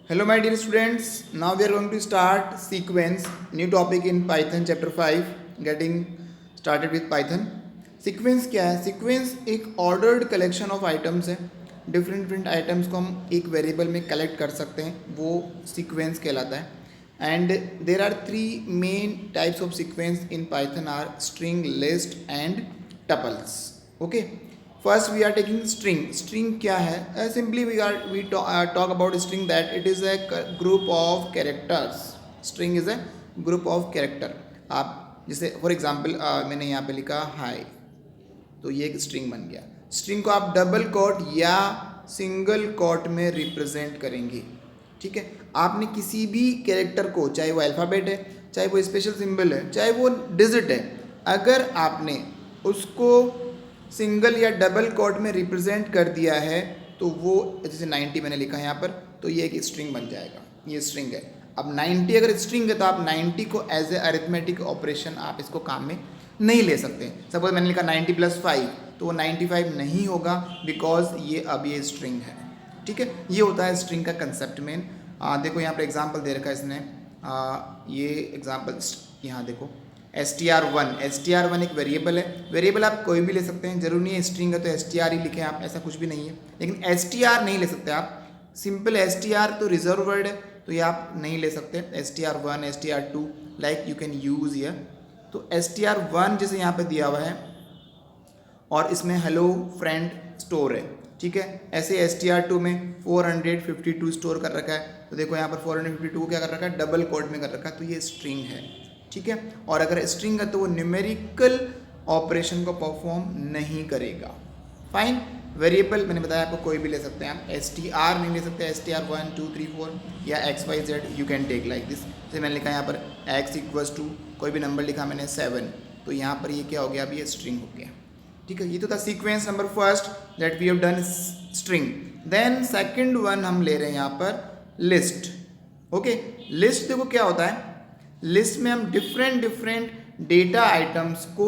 Hello my dear students, now we are going to start sequence, new topic in Python chapter 5, getting started with Python. Sequence क्या है? Sequence एक ordered collection of items है. different items को हम एक variable में collect कर सकते हैं, वो sequence कहलाता है. And there are three main types of sequence in Python are string, list and tuples. Okay. First we are taking string क्या है? Simply we talk about string that it is a group of characters. String is a group of character. आप जैसे for example मैंने यहाँ पे लिखा high, तो ये एक स्ट्रिंग बन गया. स्ट्रिंग को आप डबल कोट या सिंगल कोट में रिप्रेजेंट करेंगे. ठीक है, आपने किसी भी कैरेक्टर को, चाहे वो अल्फ़ाबेट है, चाहे वो स्पेशल सिंबल है, चाहे वो डिजिट है, अगर आपने उसको सिंगल या डबल कोट में रिप्रेजेंट कर दिया है तो वो, जैसे 90 मैंने लिखा है यहाँ पर, तो ये एक स्ट्रिंग बन जाएगा. ये स्ट्रिंग है. अब 90 अगर स्ट्रिंग है तो आप 90 को एज ए अरिथमेटिक ऑपरेशन आप इसको काम में नहीं ले सकते. सपोज मैंने लिखा 90 + 5, तो वो 95 नहीं होगा बिकॉज ये अब ये स्ट्रिंग है. ठीक है, ये होता है स्ट्रिंग का कंसेप्ट मेन. देखो यहाँ पर एग्जाम्पल दे रखा है इसने. ये एग्जाम्पल यहाँ देखो, str1 एक वेरिएबल है. वेरिएबल आप कोई भी ले सकते हैं, जरूरी नहीं है स्ट्रिंग है तो str ही लिखें आप, ऐसा कुछ भी नहीं है. लेकिन str नहीं ले सकते आप. सिंपल str तो रिजर्व वर्ड है, तो ये आप नहीं ले सकते. str1, str2 like you can use here. तो str1 जैसे यहाँ पे दिया हुआ है और इसमें हेलो फ्रेंड स्टोर है. ठीक है, ऐसे str2 में 452 स्टोर कर रखा है. तो देखो यहाँ पर 452 को क्या कर रखा है, डबल कोट में कर रखा है, तो ये स्ट्रिंग है. ठीक है, और अगर स्ट्रिंग है तो वो न्यूमेरिकल ऑपरेशन को परफॉर्म नहीं करेगा. फाइन. वेरिएबल मैंने बताया आपको कोई भी ले सकते हैं आप. str नहीं ले सकते, str1 2 3 4 या xyz you can take like this. जैसे मैंने लिखा यहाँ पर x = कोई भी नंबर लिखा मैंने 7, तो यहाँ पर ये क्या हो गया, अभी ये स्ट्रिंग हो गया. ठीक है, ये तो था sequence number first that we have done string. Then second one हम ले रहे हैं यहाँ पर लिस्ट. ओके, लिस्ट देखो क्या होता है. लिस्ट में हम डिफरेंट डेटा आइटम्स को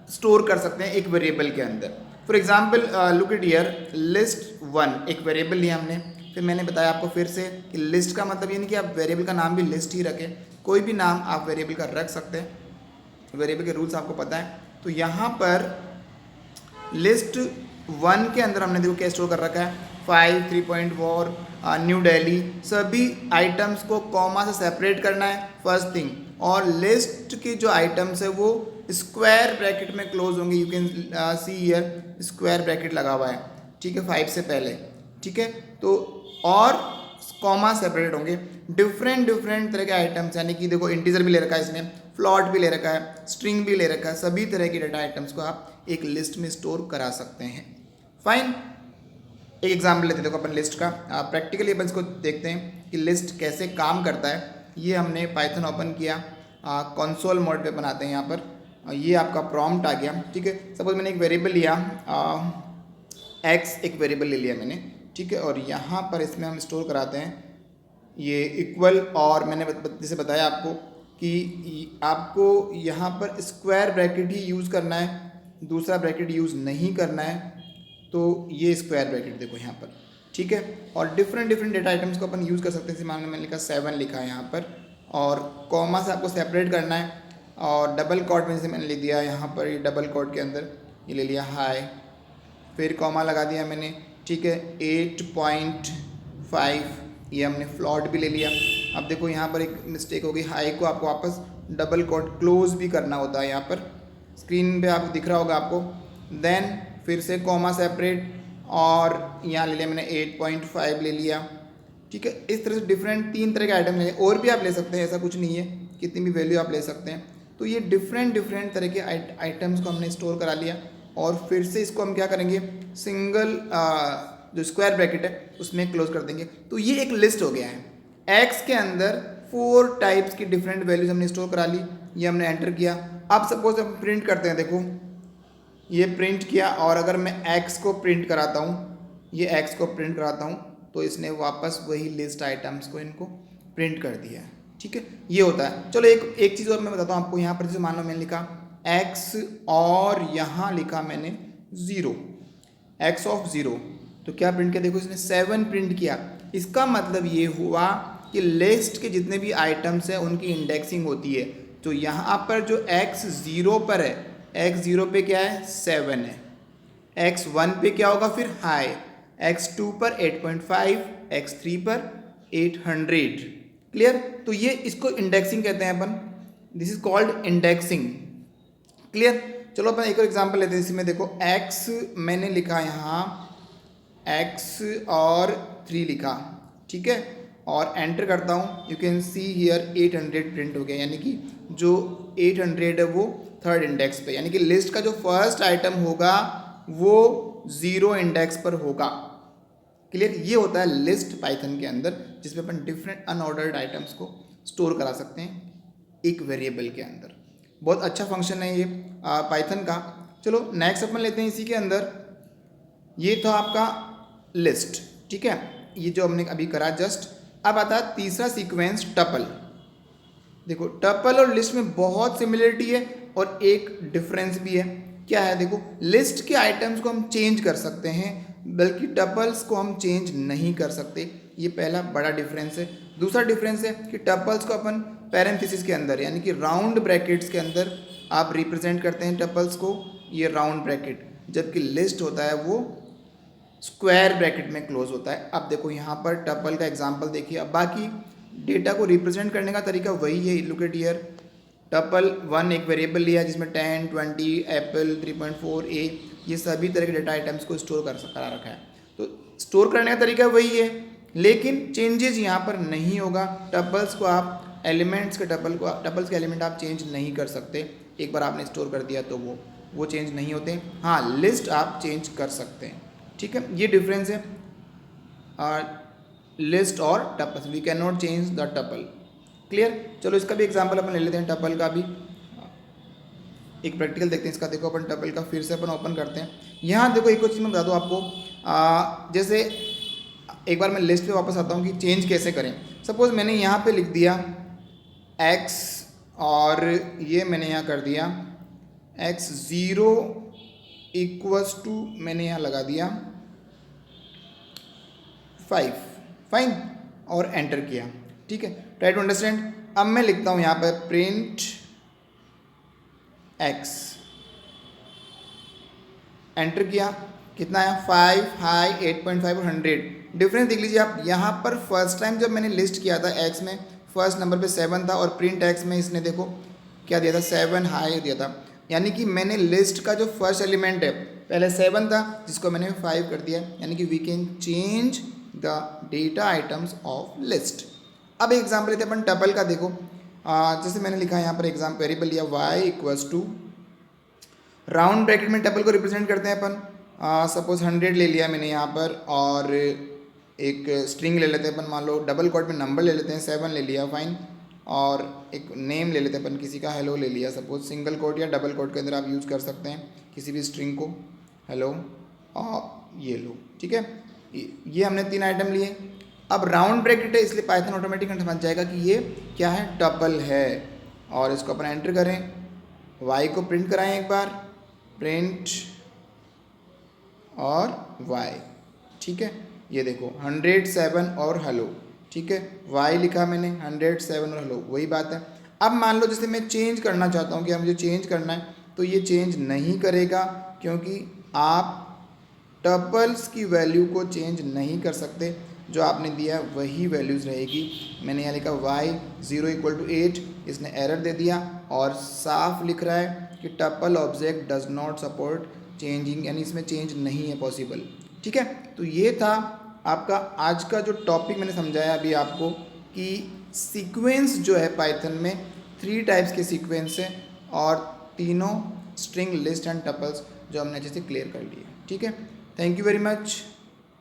स्टोर कर सकते हैं एक वेरिएबल के अंदर. For example look at here, list1 एक वेरिएबल लिया हमने. फिर मैंने बताया आपको फिर से कि लिस्ट का मतलब ये नहीं कि आप वेरिएबल का नाम भी लिस्ट ही रखें, कोई भी नाम आप वेरिएबल का रख सकते हैं. वेरिएबल के रूल्स आपको पता है. तो यहाँ पर list1 के अंदर हमने देखो क्या स्टोर कर रखा है, 5 3.4 न्यू दिल्ली. सभी आइटम्स को कॉमा से सेपरेट करना है फर्स्ट थिंग. और लिस्ट के जो आइटम्स है वो स्क्वायर ब्रैकेट में क्लोज होंगे. You can see here square bracket लगा हुआ है. ठीक है, 5 से पहले. ठीक है, तो और कॉमा सेपरेट होंगे. डिफरेंट तरह के आइटम्स, यानी कि देखो इंटीजर भी ले रखा है इसने, फ्लॉट भी ले रखा है, स्ट्रिंग भी ले रखा है. सभी तरह के डेटा आइटम्स को आप एक लिस्ट में स्टोर करा सकते हैं. फाइन. एक एग्जाम्पल लेते हैं देखो अपन लिस्ट का. प्रैक्टिकली अपन इसको देखते हैं कि लिस्ट कैसे काम करता है. ये हमने पाइथन ओपन किया, कंसोल मोड पे बनाते हैं यहाँ पर. ये आपका प्रॉम्प्ट आ गया. ठीक है, सपोज मैंने एक वेरिएबल लिया, x एक वेरिएबल ले लिया मैंने. ठीक है, और यहाँ पर इसमें हम स्टोर कराते हैं ये इक्वल, और मैंने जैसे बताया आपको कि आपको यहाँ पर स्क्वायर ब्रैकेट ही यूज़ करना है, दूसरा ब्रैकेट यूज़ नहीं करना है. तो ये स्क्वायर ब्रैकेट देखो यहाँ पर. ठीक है, और डिफरेंट डेटा आइटम्स को अपन यूज़ कर सकते हैं. जैसे मान लो मैंने लिखा 7 लिखा है यहाँ पर, और कॉमा से आपको सेपरेट करना है. और डबल कोट में जैसे मैंने लिख दिया यहाँ पर, ये डबल कोट के अंदर ये ले लिया हाई, फिर कॉमा लगा दिया मैंने. ठीक है, 8.5 ये हमने फ्लॉट भी ले लिया. अब देखो यहाँ पर एक मिस्टेक हो गई, हाई को आपको वापस डबल कोट क्लोज भी करना होता है. यहाँ पर स्क्रीन पे आपको दिख रहा होगा आपको. देन फिर से कॉमा सेपरेट, और यहाँ ले लिया मैंने 8.5 ले लिया. ठीक है, इस तरह से डिफरेंट 3 तरह के आइटम ले, और भी आप ले सकते हैं, ऐसा कुछ नहीं है, कितनी भी वैल्यू आप ले सकते हैं. तो ये डिफरेंट तरह के आइटम्स को हमने स्टोर करा लिया. और फिर से इसको हम क्या करेंगे, सिंगल जो स्क्वायर ब्रैकेट है उसमें क्लोज कर देंगे. तो ये एक लिस्ट हो गया है. एक्स के अंदर 4 टाइप्स की डिफरेंट वैल्यूज हमने स्टोर करा ली, ये हमने एंटर किया. अब सपोज हम प्रिंट करते हैं, देखो ये प्रिंट किया, और अगर मैं x को प्रिंट कराता हूँ, ये x को प्रिंट कराता हूँ, तो इसने वापस वही लिस्ट आइटम्स को इनको प्रिंट कर दिया है. ठीक है, ये होता है. चलो एक चीज़ और मैं बताता हूँ आपको. यहाँ पर जैसे मान लो मैंने लिखा x और यहाँ लिखा मैंने 0, x of 0, तो क्या प्रिंट किया, देखो इसने 7 प्रिंट किया. इसका मतलब ये हुआ कि लिस्ट के जितने भी आइटम्स हैं उनकी इंडेक्सिंग होती है। तो यहाँ पर जो x0 पर है, x0 पे क्या है 7 है, x1 पे क्या होगा फिर हाई, x2 पर 8.5, x3 पर 800। क्लियर। तो ये इसको इंडेक्सिंग कहते हैं अपन, this is called indexing. Clear. चलो अपन एक और एग्जांपल लेते हैं। इसमें देखो x मैंने लिखा यहाँ x और 3 लिखा, ठीक है, और एंटर करता हूँ। You can see here 800 print हो गया, यानी कि जो 800 है वो थर्ड इंडेक्स पे, यानी कि लिस्ट का जो फर्स्ट आइटम होगा वो 0 इंडेक्स पर होगा। क्लियर। ये होता है लिस्ट पाइथन के अंदर, जिसमें अपन डिफरेंट अनऑर्डर्ड आइटम्स को स्टोर करा सकते हैं एक वेरिएबल के अंदर। बहुत अच्छा फंक्शन है ये पाइथन का। चलो नेक्स्ट अपन लेते हैं इसी के अंदर। ये था आपका लिस्ट, ठीक है, ये जो हमने अभी करा जस्ट। अब आता है तीसरा सीक्वेंस टपल। देखो टपल और लिस्ट में बहुत सिमिलरिटी है और एक डिफरेंस भी है। क्या है देखो, लिस्ट के आइटम्स को हम चेंज कर सकते हैं, बल्कि टपल्स को हम चेंज नहीं कर सकते। ये पहला बड़ा डिफरेंस है। दूसरा डिफरेंस है कि टपल्स को अपन पैरेंथेसिस के अंदर, यानी कि राउंड ब्रैकेट्स के अंदर आप रिप्रेजेंट करते हैं टपल्स को, ये राउंड ब्रैकेट, जबकि लिस्ट होता है वो स्क्वायर ब्रैकेट में क्लोज होता है। अब देखो यहाँ पर टपल का एग्जांपल देखिए। अब बाकी डेटा को रिप्रेजेंट करने का तरीका वही है। लुक एट हियर, टपल 1 एक वेरिएबल लिया जिसमें 10, 20, एप्पल, 3.4, ए, ये सभी तरह के डेटा आइटम्स को स्टोर करा रखा है। तो स्टोर करने का तरीका वही है, लेकिन चेंजेस यहाँ पर नहीं होगा। टपल्स को आप एलिमेंट्स के टपल्स के एलिमेंट आप चेंज नहीं कर सकते। एक बार आपने स्टोर कर दिया तो वो चेंज नहीं होते। हाँ, लिस्ट आप चेंज कर सकते हैं, ठीक है। ये डिफरेंस है लिस्ट और tuples. We can not change the tuple. Clear. चलो इसका भी एग्जांपल अपन ले लेते हैं, टपल का भी एक प्रैक्टिकल देखते हैं इसका। देखो अपन टपल का फिर से अपन ओपन करते हैं। यहाँ देखो एक और चीज़ मैं बता दूँ आपको, जैसे एक बार मैं लिस्ट पे वापस आता हूँ कि चेंज कैसे करें। सपोज मैंने यहाँ पे लिख दिया x और ये मैंने यहाँ कर दिया x0 इक्वल्स टू, मैंने यहाँ लगा दिया 5, फाइन, और एंटर किया, ठीक है। Try to understand. अब मैं लिखता हूँ यहाँ पर प्रिंट x, एंटर किया, कितना है 5, हाई, 8.5 और 100। डिफरेंस देख लीजिए आप। यहाँ पर फर्स्ट टाइम जब मैंने लिस्ट किया था x में फर्स्ट नंबर पे 7 था, और प्रिंट x में इसने देखो क्या दिया था 7 हाई दिया था। यानी कि मैंने लिस्ट का जो फर्स्ट एलिमेंट है पहले 7 था, जिसको मैंने 5 कर दिया। यानी कि we can change the data items of list. अब एग्जाम्पल लेते हैं अपन टपल का। देखो जैसे मैंने लिखा है यहाँ पर एग्जाम्पल वेरिएबल लिया y equals to, round bracket में टपल को रिप्रेजेंट करते हैं अपन। सपोज 100 ले लिया मैंने यहाँ पर, और एक स्ट्रिंग ले लेते हैं अपन, मान लो डबल कोट में नंबर ले लेते हैं 7 ले लिया, फाइन, और एक नेम ले लेते हैं अपन किसी का, हेलो ले लिया। सपोज सिंगल कोट या डबल कोट के अंदर आप यूज़ कर सकते हैं किसी भी स्ट्रिंग को, हेलो, और ये लो, ठीक है। ये हमने 3 आइटम लिए। अब राउंड ब्रैकेट है इसलिए पाइथन ऑटोमेटिक समझ जाएगा कि ये क्या है, टपल है, और इसको अपन एंटर करें, y को प्रिंट कराएं एक बार, प्रिंट और y, ठीक है। ये देखो 107 और हेलो, ठीक है, y लिखा मैंने 107 और हेलो, वही बात है। अब मान लो जैसे मैं चेंज करना चाहता हूँ कि मुझे चेंज करना है, तो ये चेंज नहीं करेगा, क्योंकि आप टपल्स की वैल्यू को चेंज नहीं कर सकते। जो आपने दिया वही वैल्यूज़ रहेगी। मैंने यहाँ लिखा y0 इक्वल टू 8, इसने एरर दे दिया और साफ लिख रहा है कि tuple object does not support changing, यानी इसमें चेंज नहीं है पॉसिबल, ठीक है। तो ये था आपका आज का जो टॉपिक मैंने समझाया अभी आपको, कि सीक्वेंस जो है पाइथन में 3 टाइप्स के सीक्वेंस हैं, और तीनों स्ट्रिंग, लिस्ट एंड टपल्स जो हमने अच्छे से क्लियर कर लिए, ठीक है। Thank you very much.